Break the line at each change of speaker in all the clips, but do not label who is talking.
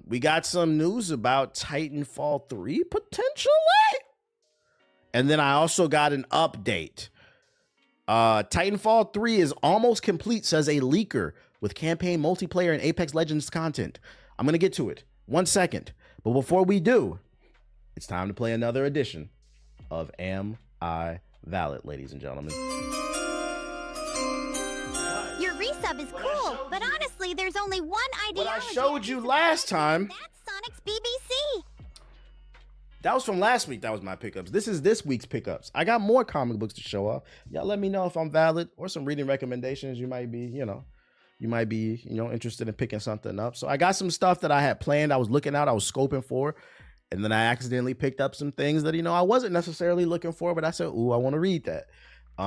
We got some news about Titanfall 3 potentially. And then I also got an update. Titanfall 3 is almost complete, says a leaker, with campaign, multiplayer, and Apex Legends content. I'm going to get to it. 1 second. But before we do, it's time to play another edition of Am I Valid, ladies and gentlemen.
Your resub is cool, but honestly, there's only one ideology.
What I showed you last time.
That's Sonic's BBC.
That was from last week. That was my pickups. This is this week's pickups. I got more comic books to show off. Y'all let me know if I'm valid or some reading recommendations. You might be, interested in picking something up. So I got some stuff that I had planned. I was looking out, I was scoping for, and then I accidentally picked up some things that, I wasn't necessarily looking for, but I said, ooh, I want to read that. 2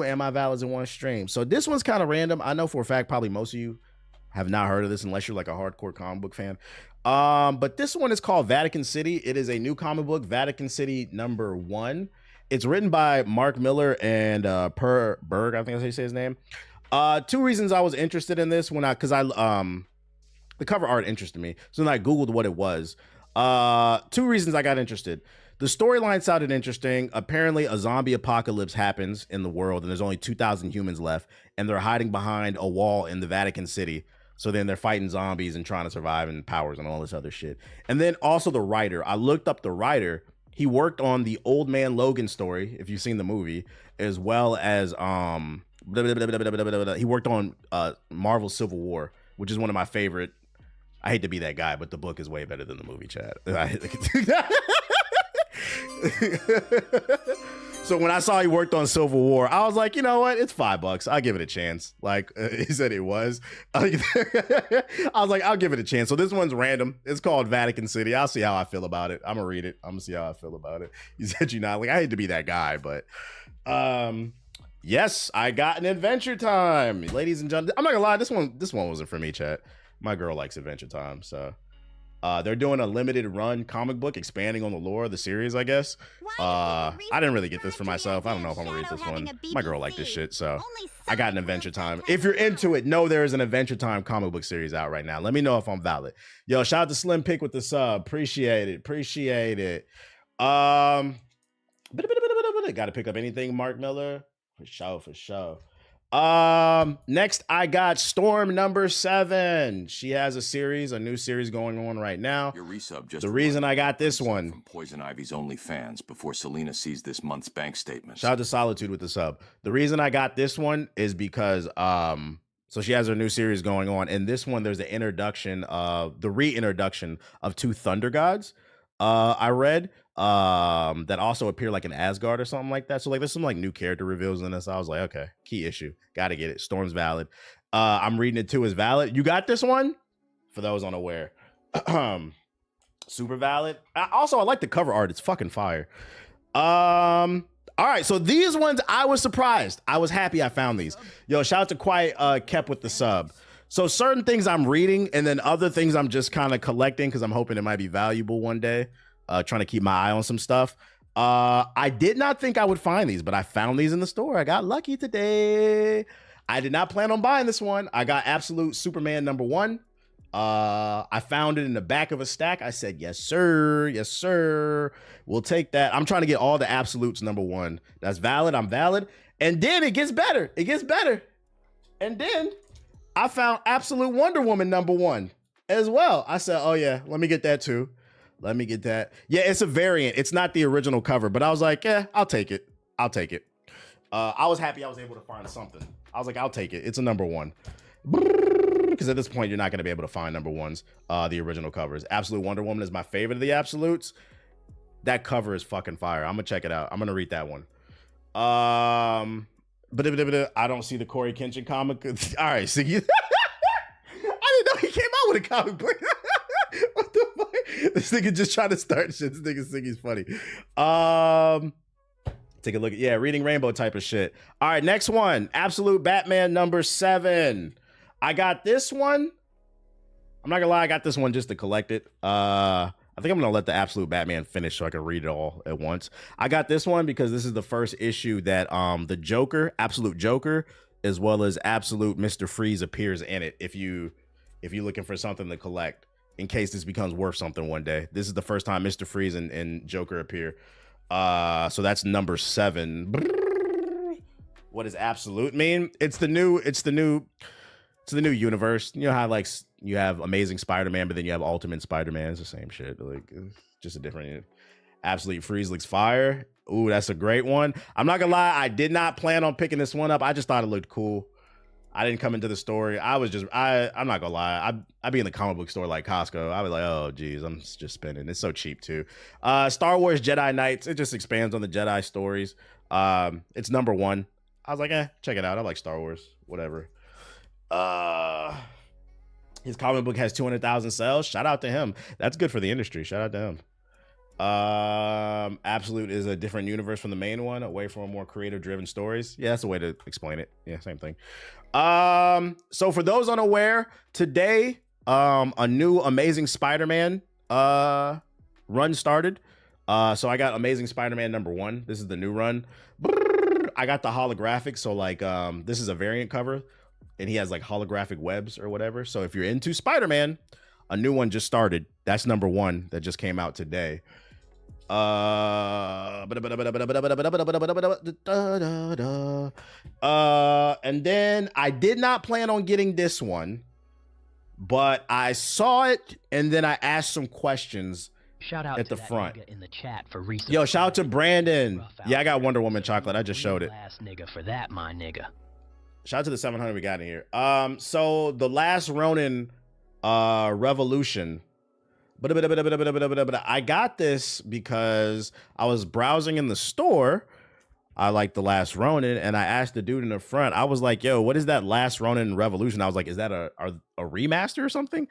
Am I Valids in one stream. So this one's kind of random. I know for a fact, probably most of you have not heard of this unless you're like a hardcore comic book fan. But this one is called Vatican City. It is a new comic book, Vatican City #1. It's written by Mark Miller and Per Berg, I think that's how you say his name. 2 reasons I was interested in this the cover art interested me. So then I Googled what it was. 2 reasons I got interested. The storyline sounded interesting. Apparently a zombie apocalypse happens in the world and there's only 2,000 humans left and they're hiding behind a wall in the Vatican City. So then they're fighting zombies and trying to survive and powers and all this other shit. And then also the writer. I looked up the writer. He worked on the Old Man Logan story, if you've seen the movie, as well as he worked on Marvel Civil War, which is one of my favorite. I hate to be that guy, but the book is way better than the movie, Chad. So when I saw he worked on Civil War, I was like, you know what? It's $5. I'll give it a chance. Like he said it was. I was like, I'll give it a chance. So this one's random. It's called Vatican City. I'll see how I feel about it. I'm gonna read it. I'm gonna see how I feel about it. You said you're not. Like, I hate to be that guy, but yes, I got an Adventure Time, ladies and gentlemen. I'm not gonna lie, this one wasn't for me, chat. My girl likes Adventure Time, so. They're doing a limited run comic book expanding on the lore of the series, I guess. I didn't really get this for myself. I don't know if I'm gonna read this one. My girl liked this shit, so I got an Adventure Time. If you're into it, know there is an Adventure Time comic book series out right now. Let me know if I'm valid. Yo, shout out to Slim Pick with the sub. Appreciate it. Gotta pick up anything, Mark Miller? For sure. Next I got Storm #7. She has a new series going on right now.
Your resub just
the reason I got this one
from Poison Ivy's OnlyFans before Selena sees this month's bank statement.
Shout out to Solitude with the sub. The reason I got this one is because so she has her new series going on, and this one there's the reintroduction of 2 Thunder Gods. I read that also appear like in Asgard or something like that. So like there's some like new character reveals in this. I was like, okay, key issue, gotta get it. Storm's valid. I'm reading it too as valid. You got this one? For those unaware, super valid. I like the cover art. It's fucking fire. All right, so these ones I was surprised. I was happy I found these. Yo, shout out to Quiet Kept with the sub. So certain things I'm reading and then other things I'm just kind of collecting because I'm hoping it might be valuable one day. Trying to keep my eye on some stuff. I did not think I would find these, but I found these in the store. I got lucky today. I did not plan on buying this one. I got Absolute Superman #1. I found it in the back of a stack. I said, yes, sir. We'll take that. I'm trying to get all the Absolutes #1. That's valid. I'm valid. And then it gets better. And then I found Absolute Wonder Woman #1 as well. I said, oh yeah, let me get that too. Let me get that. Yeah, it's a variant. It's not the original cover, but I was like, yeah, I'll take it. I was happy I was able to find something. I was like, I'll take it. It's a #1. Because at this point, you're not going to be able to find #1s, the original covers. Absolute Wonder Woman is my favorite of the Absolutes. That cover is fucking fire. I'm going to check it out. I'm going to read that one. I don't see the Corey Kenshin comic. All right, so I didn't know he came out with a comic book. What the fuck? This nigga just trying to start shit. This nigga think he's funny. Take a look at Reading Rainbow type of shit. All right, next one. Absolute Batman #7. I got this one. I'm not gonna lie, I got this one just to collect it. I think I'm gonna let the Absolute Batman finish so I can read it all at once. I got this one because this is the first issue that the Joker, Absolute Joker, as well as Absolute Mr. Freeze appears in it. If you if you're looking for something to collect in case this becomes worth something one day. This is the first time Mr. Freeze and Joker appear. So that's number 7. What does absolute mean? It's the new universe. You know how like you have Amazing Spider-Man, but then you have Ultimate Spider-Man. It's the same shit. Like it's just a different. Absolute Freeze looks fire. Ooh, that's a great one. I'm not gonna lie, I did not plan on picking this one up. I just thought it looked cool. I didn't come into the story. I'm not gonna lie. I'd be in the comic book store like Costco. I'd be like, oh geez, I'm just spending. It's so cheap too. Star Wars Jedi Knights. It just expands on the Jedi stories. It's number 1. I was like, check it out. I like Star Wars. Whatever. His comic book has 200,000 sales. Shout out to him. That's good for the industry. Shout out to him. Absolute is a different universe from the main one, away from more creative driven stories. Yeah, that's a way to explain it. Yeah, same thing. So for those unaware, today a new Amazing Spider-Man run started. So I got Amazing Spider-Man number 1. This is the new run. I got the holographic, so like this is a variant cover and he has like holographic webs or whatever. So if you're into Spider-Man, a new one just started. That's number 1 that just came out today. And then I did not plan on getting this one, but I saw it and then I asked some questions.
Shout out
at
to
the front
in the chat for recent.
Yo, shout out to Brandon. Yeah, I got Wonder Woman chocolate. I just showed it.
Last nigga for that, my nigga.
Shout out to the 700 we got in here. So the last Ronin Revolution. But I got this because I was browsing in the store. I like the last Ronin, and I asked the dude in the front. I was like, "Yo, what is that last Ronin Revolution?" I was like, "Is that a remaster or something?"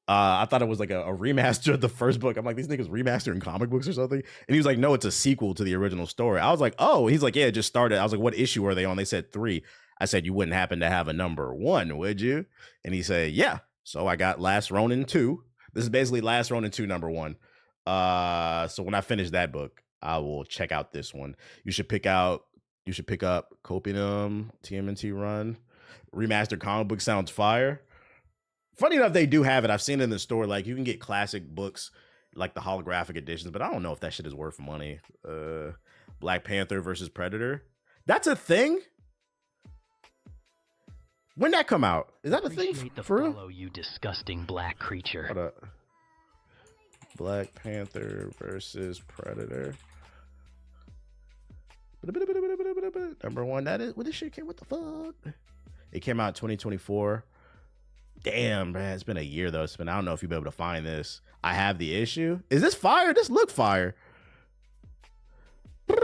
I thought it was like a remaster of the first book. I'm like, these niggas remastering comic books or something. And he was like, no, it's a sequel to the original story. I was like, oh. He's like, yeah, it just started. I was like, what issue are they on? They said 3. I said, you wouldn't happen to have a number 1, would you? And he said, yeah. So I got Last Ronin 2. This is basically Last Ronin 2 number 1. So when I finish that book, I will check out this one. You should pick up Copium TMNT Run. Remastered comic book sounds fire. Funny enough, they do have it. I've seen it in the store. Like you can get classic books, like the holographic editions, but I don't know if that shit is worth money. Black Panther versus Predator. That's a thing. When that come out? Is that a thing for real?
You disgusting black creature.
Hold up. Black Panther versus Predator. Number 1. That is what this shit came. What the fuck? It came out 2024. Damn, man, it's been a year though. I don't know if you'll be able to find this. I have the issue. Is this fire? This look fire. I'm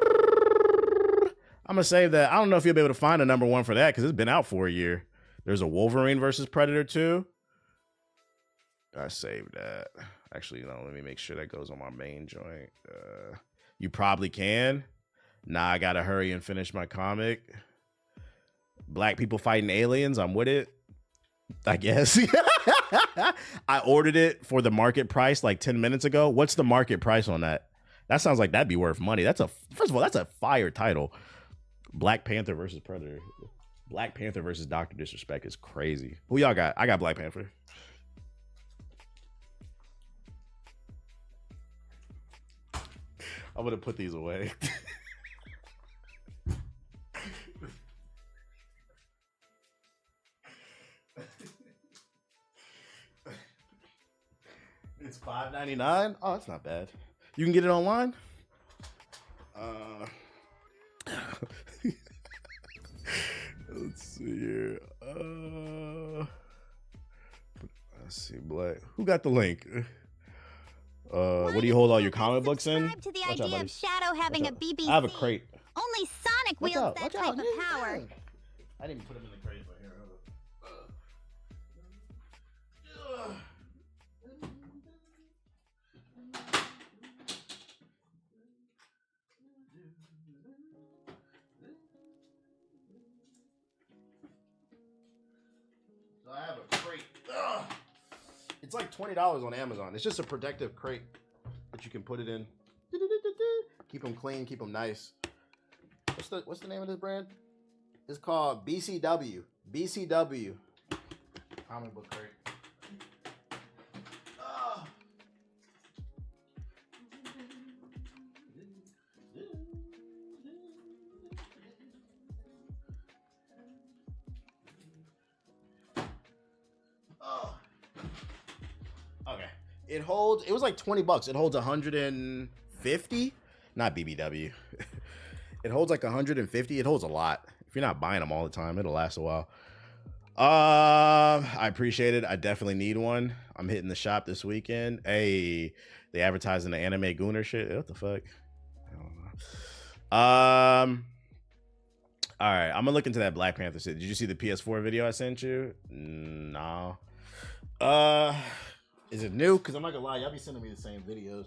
gonna save that. I don't know if you'll be able to find a number 1 for that because it's been out for a year. There's a Wolverine versus Predator 2. I saved that. Actually, let me make sure that goes on my main joint. You probably can. Nah, I gotta hurry and finish my comic. Black people fighting aliens. I'm with it. I guess. I ordered it for the market price like 10 minutes ago. What's the market price on that? That sounds like that'd be worth money. First of all, that's a fire title. Black Panther versus Predator. Black Panther versus Dr. Disrespect is crazy. Who y'all got? I got Black Panther. I'm gonna put these away. It's $5.99. Oh, that's not bad. You can get it online. Let's see here. Let's see, Black. Who got the link? What do you hold all your comic books in?
To the idea of Shadow having a BBC.
I have a crate.
Only Sonic wields that type of power.
I didn't even put him in the crate, but here. So I have a crate. It's like $20 on Amazon. It's just a protective crate that you can put it in. Keep them clean, keep them nice. What's the name of this brand? It's called BCW. BCW. Comic book crate. It was like $20. It holds 150, not BBW. It holds like 150. It holds a lot. If you're not buying them all the time, it'll last a while. I appreciate it. I definitely need one. I'm hitting the shop this weekend. Hey, they advertising the anime Gooner shit. What the fuck? I don't know. All right, I'm gonna look into that Black Panther shit. Did you see the PS4 video I sent you? No. Is it new? Because I'm not gonna lie, y'all be sending me the same videos.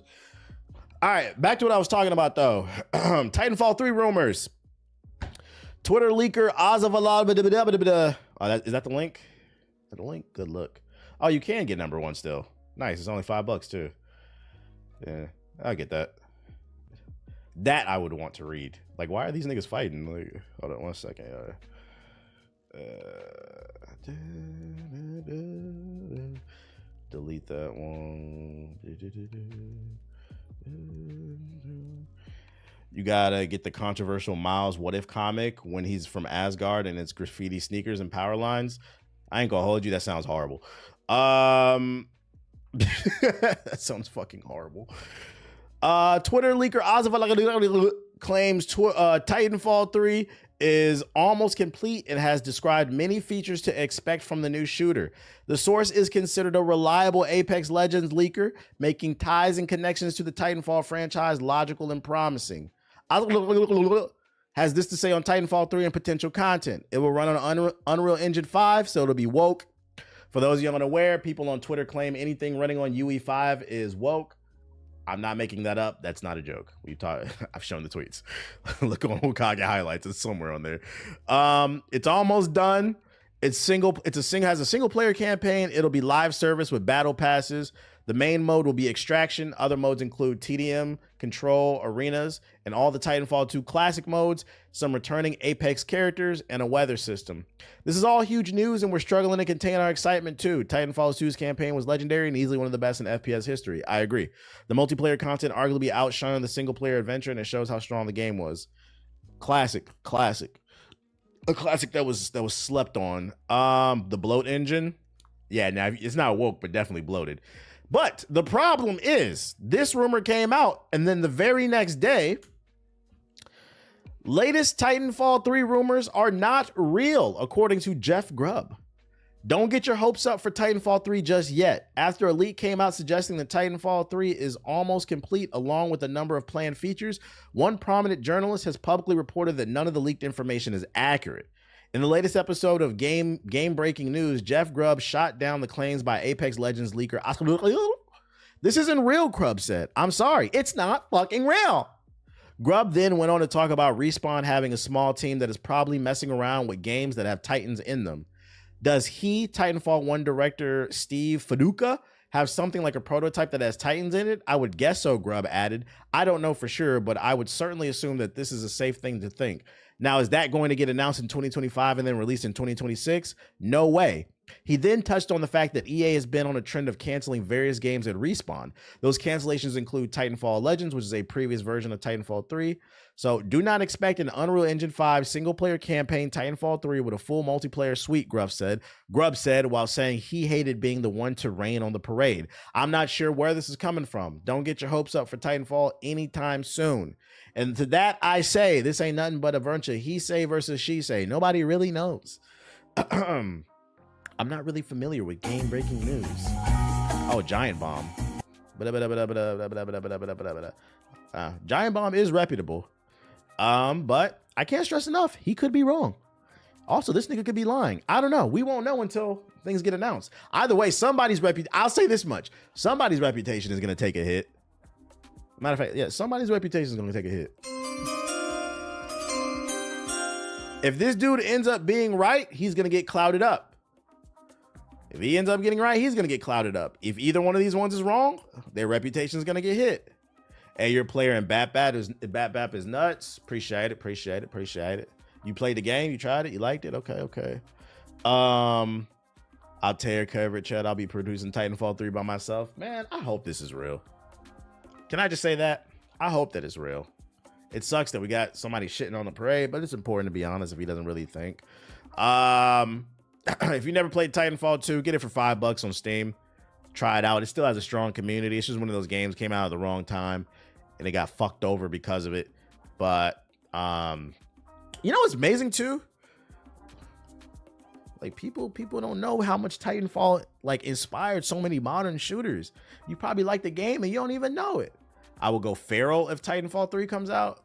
All right, back to what I was talking about though. Titanfall 3 rumors. Twitter leaker Azavalal. Oh, is that the link? Is that the link? Good look. Oh, you can get number 1 still. Nice. It's only $5 too. Yeah, I'll get that. That I would want to read. Like, why are these niggas fighting? Like, hold on 1 second. Delete that one. You gotta get the controversial Miles What If comic when he's from Asgard and it's graffiti sneakers and power lines. I ain't gonna hold you. That sounds horrible. That sounds fucking horrible. Twitter leaker Ozzy claims Titanfall 3 is almost complete and has described many features to expect from the new shooter. The source is considered a reliable Apex Legends leaker, making ties and connections to the Titanfall franchise logical and promising. Has this to say on Titanfall 3 and potential content. It will run on Unreal Engine 5, so it'll be woke. For those of you unaware, people on Twitter claim anything running on UE5 is woke. I'm not making that up. That's not a joke. I've shown the tweets. Look on Hokage highlights. It's somewhere on there. It's almost done. Has a single player campaign. It'll be live service with battle passes. The main mode will be extraction. Other modes include TDM, control, arenas, and all the Titanfall 2 classic modes, some returning Apex characters, and a weather system. This is all huge news, and we're struggling to contain our excitement too. Titanfall 2's campaign was legendary and easily one of the best in FPS history. I agree. The multiplayer content arguably outshined the single player adventure, and it shows how strong the game was. Classic. A classic that was slept on. The bloat engine. Yeah, now it's not woke, but definitely bloated. But the problem is, this rumor came out, and then the very next day, latest Titanfall 3 rumors are not real, according to Jeff Grubb. Don't get your hopes up for Titanfall 3 just yet. After a leak came out suggesting that Titanfall 3 is almost complete, along with a number of planned features, one prominent journalist has publicly reported that none of the leaked information is accurate. In the latest episode of Game Breaking News, Jeff Grubb shot down the claims by Apex Legends leaker. This isn't real, Grubb said. I'm sorry, it's not fucking real. Grubb then went on to talk about Respawn having a small team that is probably messing around with games that have Titans in them. Does Titanfall 1 director Steve Fiduka, have something like a prototype that has Titans in it? I would guess so, Grubb added. I don't know for sure, but I would certainly assume that this is a safe thing to think. Now, is that going to get announced in 2025 and then released in 2026? No way. He then touched on the fact that EA has been on a trend of canceling various games at Respawn. Those cancellations include Titanfall Legends, which is a previous version of Titanfall 3. So do not expect an Unreal Engine 5 single-player campaign Titanfall 3 with a full multiplayer suite, Grubb said, while saying he hated being the one to rain on the parade. I'm not sure where this is coming from. Don't get your hopes up for Titanfall anytime soon. And to that I say, this ain't nothing but a bunch of he say versus she say. Nobody really knows. I'm not really familiar with game-breaking news. Oh, Giant Bomb. Giant Bomb is reputable. But I can't stress enough, he could be wrong. Also, this nigga could be lying. I don't know. We won't know until things get announced. Either way, I'll say this much. Somebody's reputation is going to take a hit. Matter of fact, yeah, somebody's reputation is going to take a hit. If this dude ends up being right, he's going to get clouded up. If he ends up getting right, he's going to get clouded up. If either one of these ones is wrong, their reputation is going to get hit. Hey, your player in Bat is nuts. Appreciate it. You played the game, you tried it, you liked it. Okay. I'll tear coverage, Chad. I'll be producing Titanfall 3 by myself. Man, I hope this is real. Can I just say that? I hope that it's real. It sucks that we got somebody shitting on the parade, but it's important to be honest if he doesn't really think. If you never played Titanfall 2, get it for $5 on Steam. try it out. It still has a strong community. It's just one of those games came out at the wrong time and it got fucked over because of it. But you know what's amazing too? Like people don't know how much Titanfall like inspired so many modern shooters. You probably like the game and you don't even know it. I will go feral if Titanfall 3 comes out.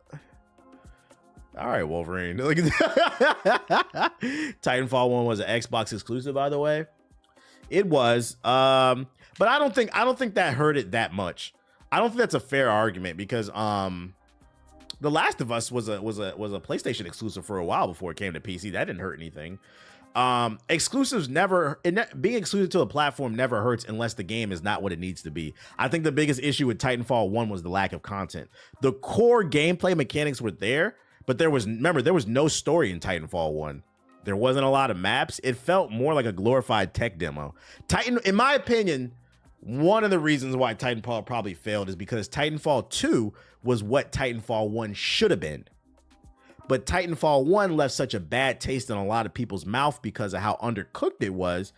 All right, Wolverine. Titanfall 1 was an Xbox exclusive, by the way. It was. But I don't think that hurt it that much. I don't think that's a fair argument because The Last of Us was a PlayStation exclusive for a while before it came to PC. That didn't hurt anything. Exclusives being exclusive to a platform never hurts unless the game is not what it needs to be. I think the biggest issue with Titanfall 1 was the lack of content. The core gameplay mechanics were there, but there was no story in Titanfall 1. There wasn't a lot of maps. It felt more like a glorified tech demo. In my opinion, one of the reasons why Titanfall probably failed is because Titanfall 2 was what Titanfall 1 should have been. But Titanfall 1 left such a bad taste in a lot of people's mouth because of how undercooked it was.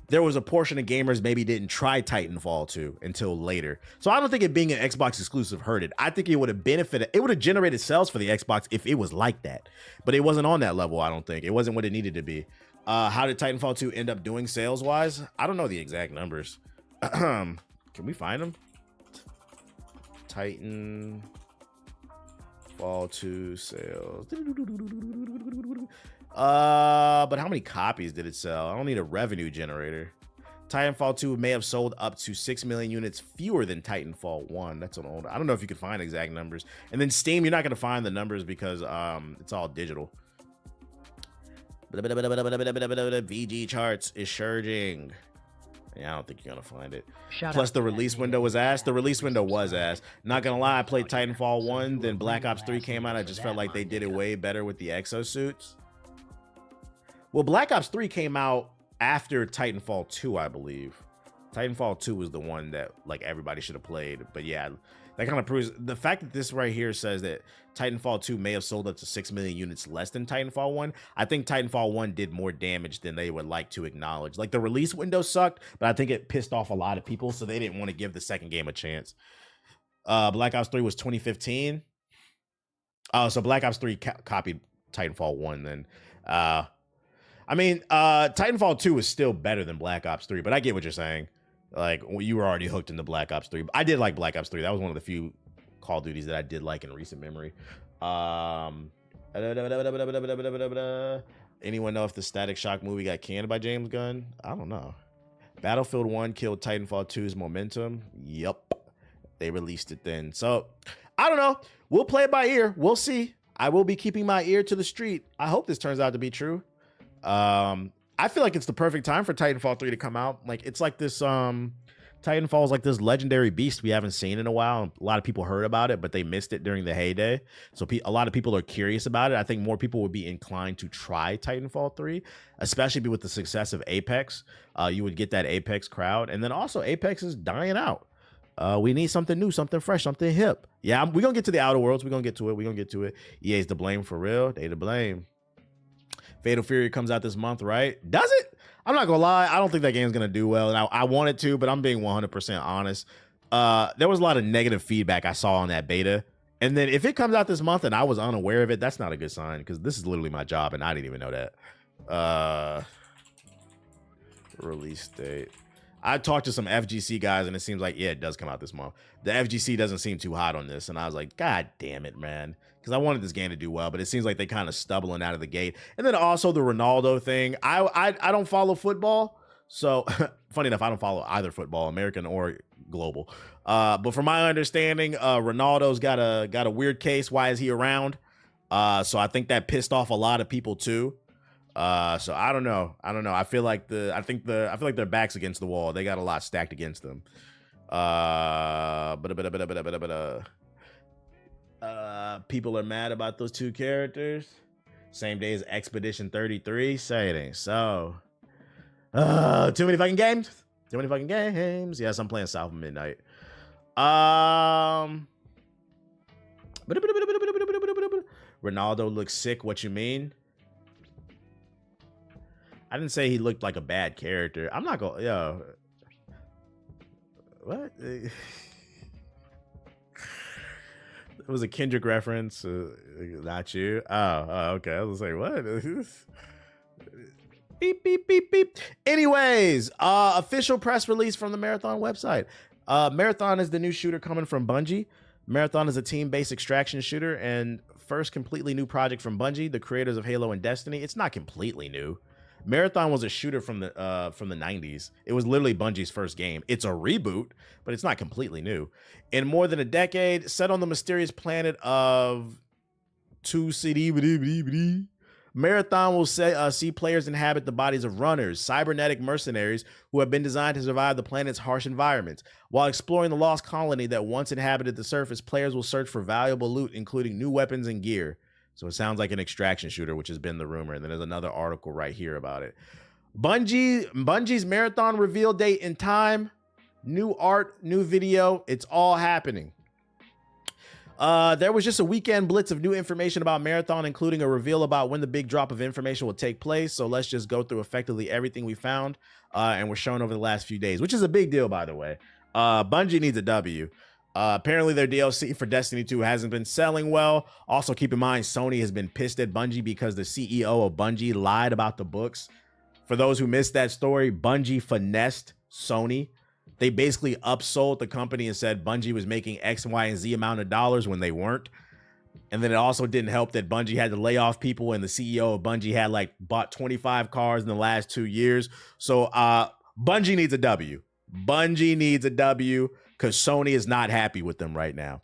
There was a portion of gamers maybe didn't try Titanfall 2 until later. So I don't think it being an Xbox exclusive hurt it. I think it would have benefited. It would have generated sales for the Xbox if it was like that. But it wasn't on that level, I don't think. It wasn't what it needed to be. How did Titanfall 2 end up doing sales-wise? I don't know the exact numbers. Can we find them? Titanfall 2 sales. But how many copies did it sell? I don't need a revenue generator. Titanfall 2 may have sold up to 6 million units fewer than Titanfall 1. That's an old. I don't know if you could find exact numbers. And then Steam, you're not going to find the numbers because it's all digital. VG charts is surging. Yeah, I don't think you're gonna find it. Plus, the release window was ass. The release window was ass. Not gonna lie, I played Titanfall 1, then Black Ops 3 came out. I just felt like they did it way better with the exosuits. Well, Black Ops 3 came out after Titanfall 2, I believe. Titanfall 2 was the one that like everybody should have played. But yeah, that kind of proves the fact that this right here says that Titanfall 2 may have sold up to 6 million units less than Titanfall 1. I think Titanfall 1 did more damage than they would like to acknowledge. Like the release window sucked, but I think it pissed off a lot of people, so they didn't want to give the second game a chance. Black Ops 3 was 2015. Oh, so Black Ops 3 copied Titanfall 1 then. Titanfall 2 is still better than Black Ops 3, but I get what you're saying. Like, you were already hooked into Black Ops 3. I did like Black Ops 3. That was one of the few Call of Duties that I did like in recent memory. Anyone know if the Static Shock movie got canned by James Gunn? I don't know. Battlefield 1 killed Titanfall 2's momentum. Yup. They released it then. So, I don't know. We'll play it by ear. We'll see. I will be keeping my ear to the street. I hope this turns out to be true. I feel like it's the perfect time for Titanfall 3 to come out. Like, it's like this, Titanfall is like this legendary beast we haven't seen in a while. A lot of people heard about it, but they missed it during the heyday. So a lot of people are curious about it. I think more people would be inclined to try Titanfall 3, especially with the success of Apex. You would get that Apex crowd. And then also Apex is dying out. We need something new, something fresh, something hip. Yeah, we're going to get to the Outer Worlds. We're going to get to it. EA's to blame for real. They to blame. Fatal Fury comes out this month, right? Does it? I'm not gonna lie. I don't think that game's gonna do well, and I want it to, but I'm being 100% honest. There was a lot of negative feedback I saw on that beta, and then if it comes out this month and I was unaware of it, that's not a good sign because this is literally my job, and I didn't even know that. Release date. I talked to some FGC guys, and it seems like yeah, it does come out this month. The FGC doesn't seem too hot on this, and I was like, God damn it, man. Because I wanted this game to do well, but it seems like they kind of stumbling out of the gate. And then also the Ronaldo thing. I don't follow football, so funny enough, I don't follow either football, American or global. But from my understanding, Ronaldo's got a weird case. Why is he around? So I think that pissed off a lot of people too. So I don't know. I feel like their backs against the wall. They got a lot stacked against them. People are mad about those two characters. Same day as Expedition 33. Say it ain't so. Too many fucking games. Yes, I'm playing South of Midnight. Ronaldo looks sick. What you mean? I didn't say he looked like a bad character. I'm not gonna. What? It was a Kendrick reference. Not you. Oh, okay. I was like, what? Beep, beep, beep, beep. Anyways, official press release from the Marathon website. Marathon is the new shooter coming from Bungie. Marathon is a team-based extraction shooter and first completely new project from Bungie, the creators of Halo and Destiny. It's not completely new. Marathon was a shooter from the 90s. It was literally Bungie's first game. It's a reboot, but it's not completely new. In more than a decade, set on the mysterious planet of 2 Marathon will see players inhabit the bodies of runners, cybernetic mercenaries who have been designed to survive the planet's harsh environments. While exploring the lost colony that once inhabited the surface, players will search for valuable loot, including new weapons and gear. So it sounds like an extraction shooter, which has been the rumor. And then there's another article right here about it. Bungie's Marathon reveal date and time, new art, new video. It's all happening. There was just a weekend blitz of new information about Marathon, including a reveal about when the big drop of information will take place. So let's just go through effectively everything we found and were shown over the last few days, which is a big deal, by the way. Bungie needs a W. Apparently their DLC for Destiny 2 hasn't been selling well. Also, keep in mind, Sony has been pissed at Bungie because the CEO of Bungie lied about the books. For those who missed that story, Bungie finessed Sony. They basically upsold the company and said Bungie was making X, Y, and Z amount of dollars when they weren't. And then it also didn't help that Bungie had to lay off people, and the CEO of Bungie had like bought 25 cars in the last 2 years. So Bungie needs a W. Bungie needs a W because Sony is not happy with them right now.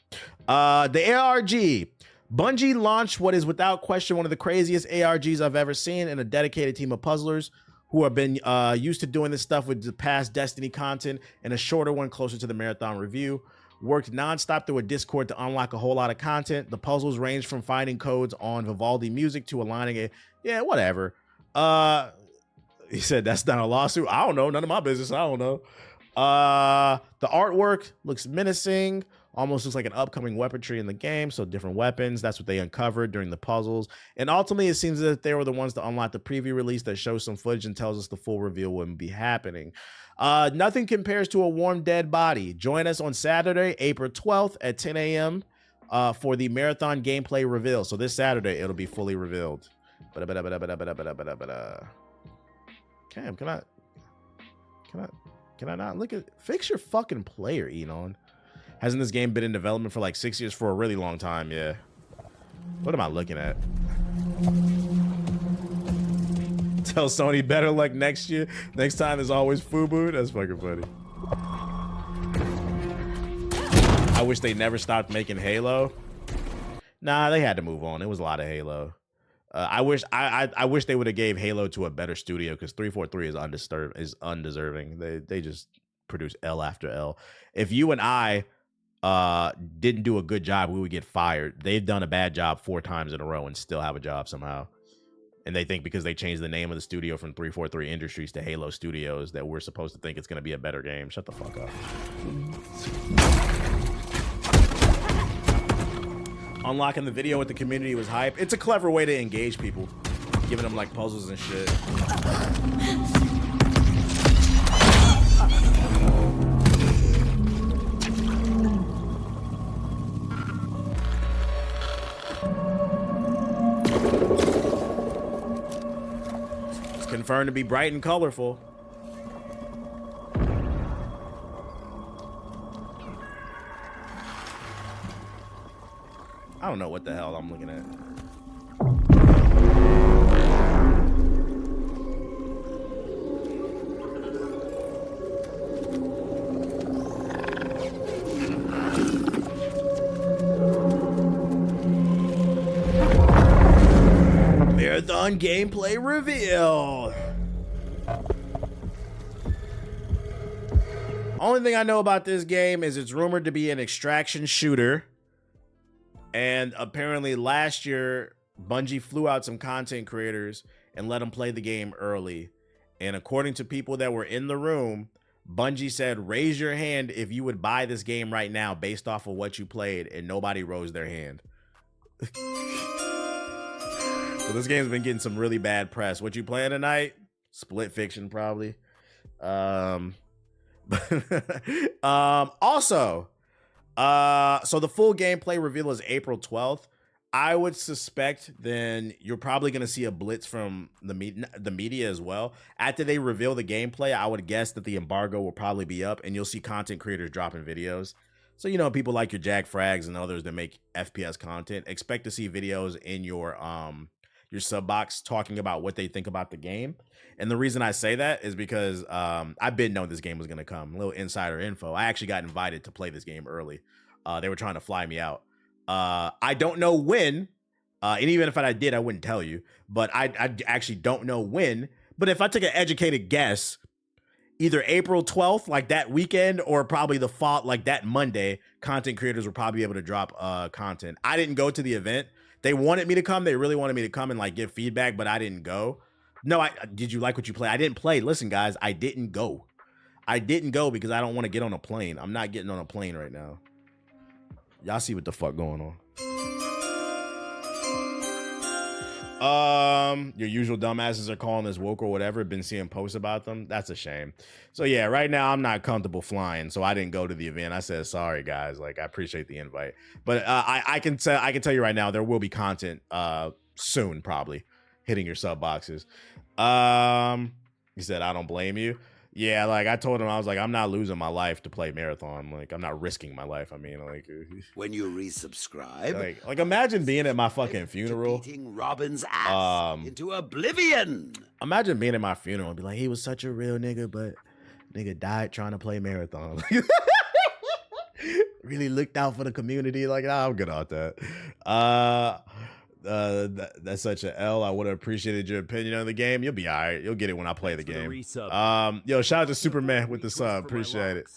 The ARG. Bungie launched what is without question one of the craziest ARGs I've ever seen, and a dedicated team of puzzlers who have been used to doing this stuff with the past Destiny content, and a shorter one closer to the Marathon review. Worked nonstop through a Discord to unlock a whole lot of content. The puzzles range from finding codes on Vivaldi music to aligning it. Yeah, whatever. He said that's not a lawsuit. I don't know. None of my business. I don't know. The artwork looks menacing. Almost looks like an upcoming weaponry in the game. So different weapons. That's what they uncovered during the puzzles. And ultimately, it seems that they were the ones to unlock the preview release that shows some footage and tells us the full reveal wouldn't be happening. Nothing compares to a warm, dead body. Join us on Saturday, April 12th at 10 a.m. For the Marathon gameplay reveal. So this Saturday, it'll be fully revealed. Cam, can I not look at... Fix your fucking player, Enon. Hasn't this game been in development for like 6 years? For a really long time, yeah. What am I looking at? Tell Sony better luck next year. Next time there's always FUBU. That's fucking funny. I wish they never stopped making Halo. Nah, they had to move on. It was a lot of Halo. I wish they would have gave Halo to a better studio, because 343 is undeserving. They just produce L after L. If you and I didn't do a good job, we would get fired. They've done a bad job 4 times in a row and still have a job somehow. And they think because they changed the name of the studio from 343 Industries to Halo Studios that we're supposed to think it's going to be a better game. Shut the fuck up. Unlocking the video with the community was hype. It's a clever way to engage people, giving them like puzzles and shit. It's confirmed to be bright and colorful. I don't know what the hell I'm looking at. Marathon gameplay reveal. Only thing I know about this game is it's rumored to be an extraction shooter. And apparently last year, Bungie flew out some content creators and let them play the game early. And according to people that were in the room, Bungie said, raise your hand if you would buy this game right now based off of what you played, and nobody rose their hand. So this game's been getting some really bad press. What you playing tonight? Split Fiction, probably. Also, so the full gameplay reveal is April 12th. I would suspect then you're probably going to see a blitz from the media as well. After they reveal the gameplay, I would guess that the embargo will probably be up and you'll see content creators dropping videos. So, you know, people like your Jack Frags and others that make FPS content, expect to see videos in your sub box talking about what they think about the game. And the reason I say that is because I've been knowing this game was going to come. A little insider info. I actually got invited to play this game early. They were trying to fly me out. I don't know when, and even if I did, I wouldn't tell you. But I actually don't know when. But if I took an educated guess, either April 12th, like that weekend, or probably the fall, like that Monday, content creators will probably be able to drop content. I didn't go to the event. They wanted me to come. They really wanted me to come and like give feedback, but I didn't go. No, did you like what you play? I didn't play. Listen, guys, I didn't go. I didn't go because I don't want to get on a plane. I'm not getting on a plane right now. Y'all see what the fuck going on. Your usual dumbasses are calling this woke or whatever. Been seeing posts about them. That's a shame. So yeah, right now I'm not comfortable flying, so I didn't go to the event. I said sorry, guys. Like I appreciate the invite, but I can tell you right now there will be content soon, probably hitting your sub boxes. He said I don't blame you. Yeah, like I told him, I was like, I'm not losing my life to play Marathon. Like I'm not risking my life. I mean, like
when you resubscribe,
like imagine being at my fucking funeral,
beating Robin's ass into oblivion.
Imagine being at my funeral and be like, he was such a real nigga, but nigga died trying to play Marathon. Really looked out for the community. Like, nah, I'm good on that. That's such an L. I would have appreciated your opinion on the game. You'll be all right. You'll get it when I play the game. Yo, shout out to Superman with the sub. Appreciate it.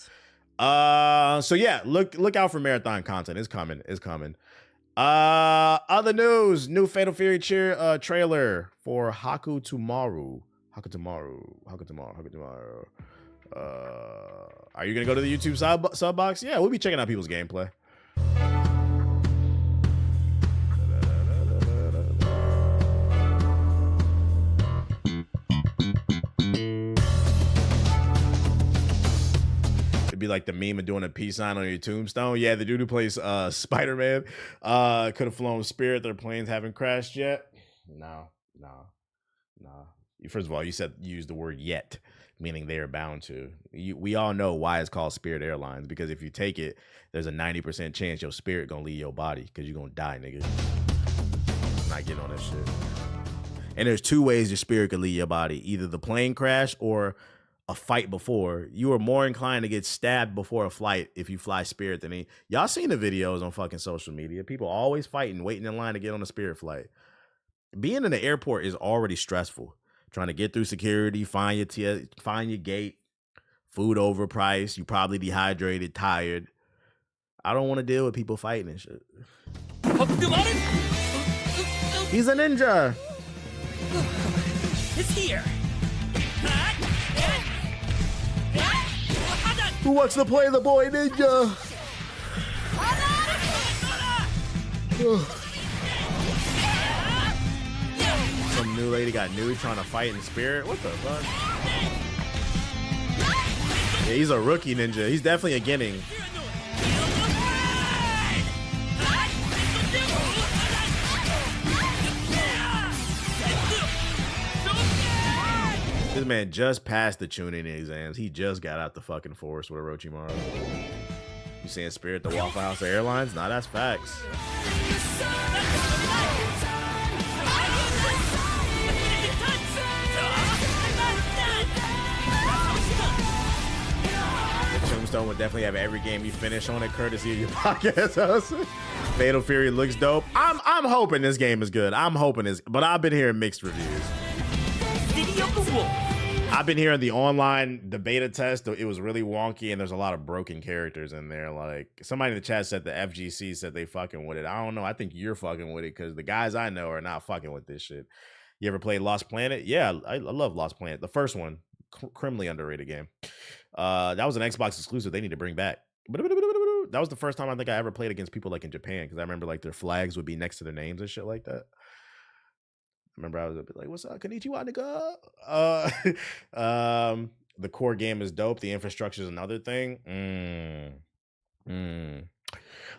So yeah, look out for Marathon content. It's coming. It's coming. Other news: new Fatal Fury trailer for Haku Tomorrow. Are you gonna go to the YouTube sub box? Yeah, we'll be checking out people's gameplay. It'd be like the meme of doing a peace sign on your tombstone. Yeah, the dude who plays Spider-Man could have flown Spirit. Their planes haven't crashed yet. No. First of all, you used the word yet, meaning they are bound to. We all know why it's called Spirit Airlines, because if you take it, there's a 90% chance your spirit gonna leave your body because you're gonna die, nigga. I'm not getting on this shit. And there's two ways your spirit could leave your body: either the plane crash or a fight before. You are more inclined to get stabbed before a flight if you fly Spirit than any. Y'all seen the videos on fucking social media. People always fighting, waiting in line to get on a Spirit flight. Being in the airport is already stressful. Trying to get through security, find your gate, food overpriced, you probably dehydrated, tired. I don't want to deal with people fighting and shit. He's a ninja.
It's here.
Who wants to play the boy ninja? Some new lady got nude trying to fight in Spirit. What the fuck? Yeah, he's a rookie ninja. He's definitely a Ginning. This man just passed the tuning exams. He just got out the fucking forest with Orochimaru. You saying Spirit the Waffle House Airlines? Nah, that's facts. The Tombstone would definitely have every game you finish on it, courtesy of your podcast host. Fatal Fury looks dope. I'm hoping this game is good. But I've been hearing mixed reviews.
City of the Wolf.
I've been hearing the beta test. It was really wonky, and there's a lot of broken characters in there. Like somebody in the chat said the FGC said they fucking with it. I don't know. I think you're fucking with it because the guys I know are not fucking with this shit. You ever played Lost Planet? Yeah, I love Lost Planet. The first one, criminally underrated game. That was an Xbox exclusive. They need to bring back. That was the first time I think I ever played against people like in Japan, because I remember like their flags would be next to their names and shit like that. Remember, I was a bit like, "What's up, konnichiwa, nigga?" The core game is dope. The infrastructure is another thing.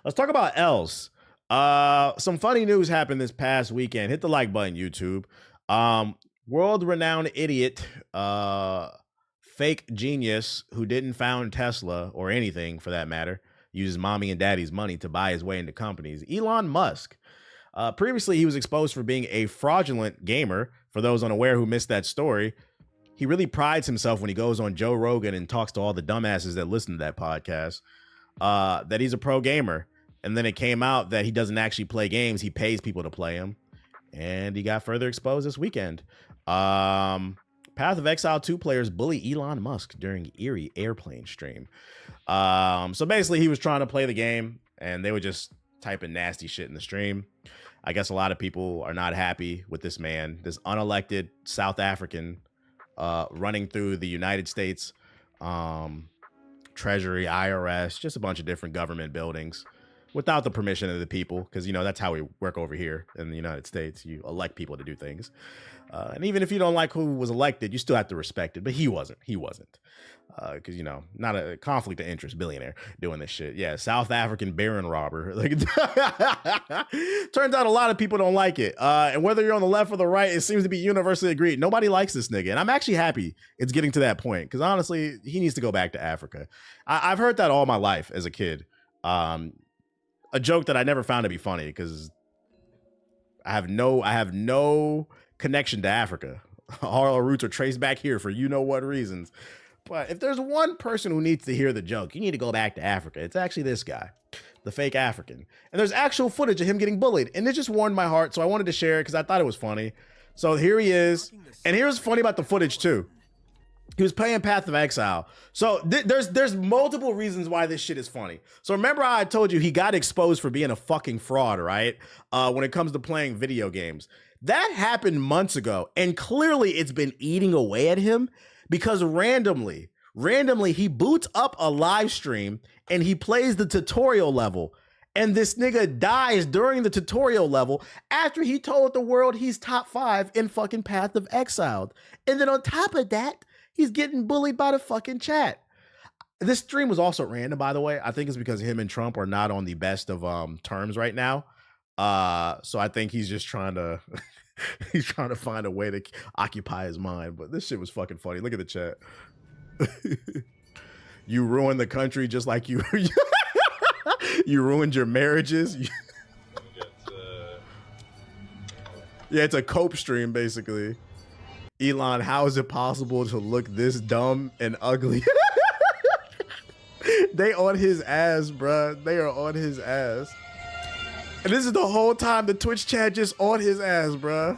Let's talk about else. Some funny news happened this past weekend. Hit the like button, YouTube. World-renowned idiot, fake genius who didn't found Tesla or anything for that matter, uses mommy and daddy's money to buy his way into companies. Elon Musk. Previously, he was exposed for being a fraudulent gamer. For those unaware who missed that story, he really prides himself when he goes on Joe Rogan and talks to all the dumbasses that listen to that podcast, that he's a pro gamer. And then it came out that he doesn't actually play games. He pays people to play them. And he got further exposed this weekend. Path of Exile 2 players bully Elon Musk during eerie airplane stream. So basically, he was trying to play the game, and they were just typing nasty shit in the stream. I guess a lot of people are not happy with this man, this unelected South African, running through the United States, Treasury, IRS, just a bunch of different government buildings without the permission of the people, because, you know, that's how we work over here in the United States. You elect people to do things. And even if you don't like who was elected, you still have to respect it. But he wasn't. Because, you know, not a conflict of interest billionaire doing this shit. Yeah, South African baron robber. Like, turns out a lot of people don't like it. And whether you're on the left or the right, it seems to be universally agreed. Nobody likes this nigga. And I'm actually happy it's getting to that point, because honestly, he needs to go back to Africa. I've heard that all my life as a kid. A joke that I never found to be funny, because I have no connection to Africa. All our roots are traced back here for you know what reasons. But if there's one person who needs to hear the joke, you need to go back to Africa. It's actually this guy, the fake African. And there's actual footage of him getting bullied. And it just warmed my heart. So I wanted to share it because I thought it was funny. So here he is. And here's funny about the footage too. He was playing Path of Exile. So there's multiple reasons why this shit is funny. So remember how I told you he got exposed for being a fucking fraud, right? When it comes to playing video games. That happened months ago. And clearly it's been eating away at him, because randomly he boots up a live stream and he plays the tutorial level. And this nigga dies during the tutorial level after he told the world he's top 5 in fucking Path of Exile. And then on top of that, he's getting bullied by the fucking chat. This stream was also random, by the way. I think it's because him and Trump are not on the best of terms right now. So I think he's just trying to he's trying to find a way to occupy his mind. But this shit was fucking funny. Look at the chat. You ruined the country just like you you ruined your marriages. Yeah, it's a cope stream basically. Elon, how is it possible to look this dumb and ugly? They on his ass, bruh. They are on his ass. And this is the whole time the Twitch chat just on his ass, bruh.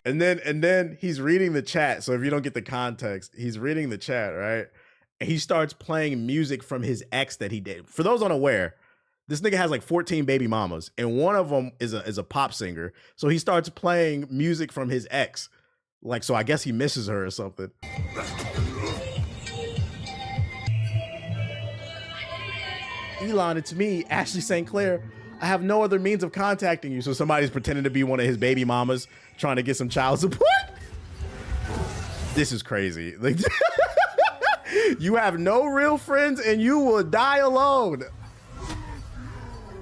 And then he's reading the chat. So if you don't get the context, he's reading the chat, right? And he starts playing music from his ex that he did. For those unaware, this nigga has like 14 baby mamas, and one of them is a pop singer. So he starts playing music from his ex. Like, so I guess he misses her or something. Elon, it's me, Ashley St. Clair. I have no other means of contacting you. So somebody's pretending to be one of his baby mamas trying to get some child support. This is crazy. Like, you have no real friends and you will die alone.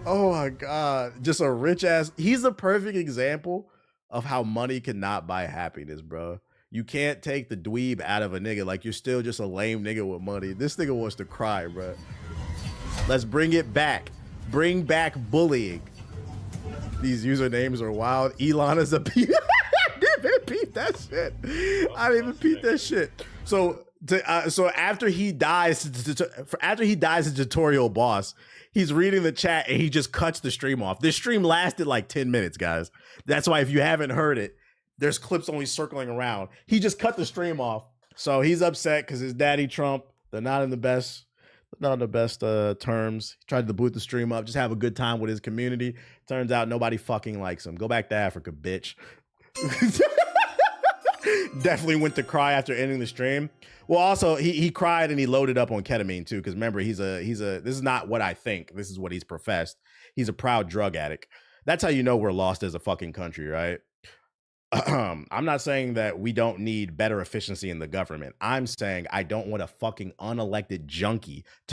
Oh my God. Just a rich ass. He's a perfect example of how money cannot buy happiness, bro. You can't take the dweeb out of a nigga. Like, you're still just a lame nigga with money. This nigga wants to cry, bro. Let's bring it back. Bring back bullying. These usernames are wild. Elon is a peep. I didn't even peep that shit. I didn't even peep that shit. So after he dies, the tutorial boss, he's reading the chat and he just cuts the stream off. This stream lasted like 10 minutes, guys. That's why if you haven't heard it, there's clips only circling around. He just cut the stream off. So he's upset because his daddy Trump, they're not on the best terms. He tried to boot the stream up, just have a good time with his community. Turns out nobody fucking likes him. Go back to Africa, bitch. Definitely went to cry after ending the stream. Well, also he cried and he loaded up on ketamine too, because remember, this is not what I think. This is what he's professed. He's a proud drug addict. That's how you know we're lost as a fucking country, right? I'm not saying that we don't need better efficiency in the government. I'm saying I don't want a fucking unelected junkie